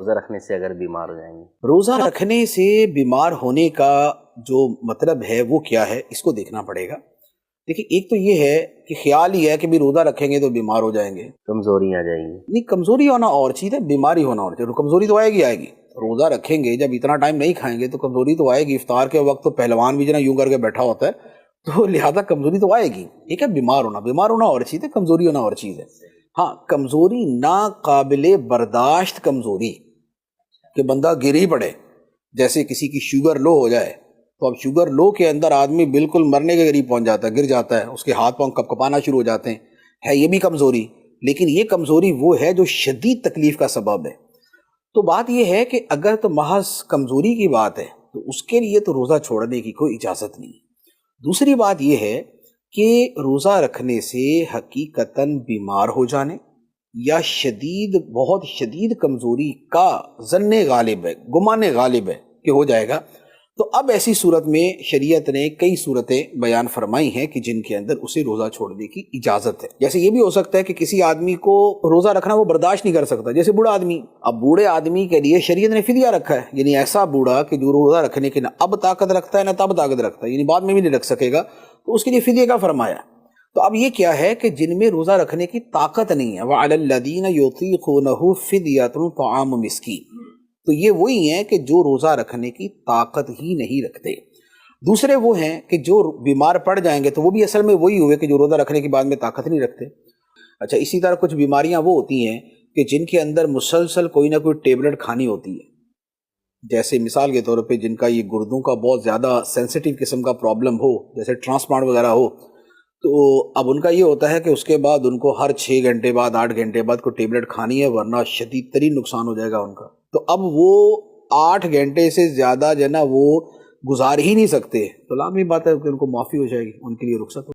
روزہ رکھنے سے اگر بیمار ہو جائیں گے؟ روزہ رکھنے سے بیمار ہونے کا جو مطلب ہے وہ کیا ہے، اس کو دیکھنا پڑے گا۔ دیکھیں، ایک تو یہ ہے کہ خیال ہی ہے کہ بھی روزہ رکھیں گے تو بیمار ہو جائیں گے، کمزوری آ جائے گی۔ نہیں، کمزوری ہونا اور چیز ہے، بیماری ہونا اور چیز ہے۔ کمزوری تو آئے گی۔ روزہ رکھیں گے جب اتنا ٹائم نہیں کھائیں گے تو کمزوری تو آئے گی۔ افطار کے وقت تو پہلوان بھی جو نا یوں کر کے بیٹھا ہوتا ہے، تو لہذا کمزوری تو آئے گی۔ ٹھیک ہے، بیمار ہونا اور چیز ہے، کمزوری ہونا اور چیز ہے۔ ہاں، کمزوری ناقابل برداشت کمزوری کہ بندہ گر ہی پڑے، جیسے کسی کی شوگر لو ہو جائے تو اب شوگر لو کے اندر آدمی بالکل مرنے کے قریب پہنچ جاتا ہے، گر جاتا ہے، اس کے ہاتھ پاؤں کپ کپانا شروع ہو جاتے ہیں، ہے یہ بھی کمزوری۔ لیکن یہ کمزوری وہ ہے جو شدید تکلیف کا سبب ہے۔ تو بات یہ ہے کہ اگر تو محض کمزوری کی بات ہے تو اس کے لیے تو روزہ چھوڑنے کی کوئی اجازت نہیں۔ دوسری بات یہ ہے کہ روزہ رکھنے سے حقیقتاً بیمار ہو جانے یا بہت شدید کمزوری کا ظن غالب ہے، گمان غالب ہے کہ ہو جائے گا، تو اب ایسی صورت میں شریعت نے کئی صورتیں بیان فرمائی ہیں کہ جن کے اندر اسے روزہ چھوڑنے کی اجازت ہے۔ جیسے یہ بھی ہو سکتا ہے کہ کسی آدمی کو روزہ رکھنا وہ برداشت نہیں کر سکتا، جیسے بوڑھا آدمی۔ اب بوڑھے آدمی کے لیے شریعت نے فدیہ رکھا ہے، یعنی ایسا بوڑھا کہ جو روزہ رکھنے کی نہ اب طاقت رکھتا ہے نہ تب طاقت رکھتا ہے، یعنی بعد میں بھی نہیں رکھ سکے گا، تو اس کے لیے فدیہ کا فرمایا۔ تو اب یہ کیا ہے کہ جن میں روزہ رکھنے کی طاقت نہیں ہے، وَعَلَى الَّذِينَ يُطِيقُونَهُ فِدْيَةٌ طَعَامُ مِسْكِينٍ، تو یہ وہی ہیں کہ جو روزہ رکھنے کی طاقت ہی نہیں رکھتے۔ دوسرے وہ ہیں کہ جو بیمار پڑ جائیں گے، تو وہ بھی اصل میں وہی ہوئے کہ جو روزہ رکھنے کے بعد میں طاقت نہیں رکھتے۔ اچھا، اسی طرح کچھ بیماریاں وہ ہوتی ہیں کہ جن کے اندر مسلسل کوئی نہ کوئی ٹیبلٹ کھانی ہوتی ہے، جیسے مثال کے طور پہ جن کا یہ گردوں کا بہت زیادہ سینسیٹیو قسم کا پرابلم ہو، جیسے ٹرانسپلانٹ وغیرہ ہو، تو اب ان کا یہ ہوتا ہے کہ اس کے بعد ان کو ہر 6 گھنٹے بعد 8 گھنٹے بعد کوئی ٹیبلٹ کھانی ہے، ورنہ شدید ترین نقصان ہو جائے گا ان کا۔ تو اب وہ 8 گھنٹے سے زیادہ جو ہے نا وہ گزار ہی نہیں سکتے، تو لازمی بات ہے کہ ان کو معافی ہو جائے گی، ان کے لیے رخصت ہو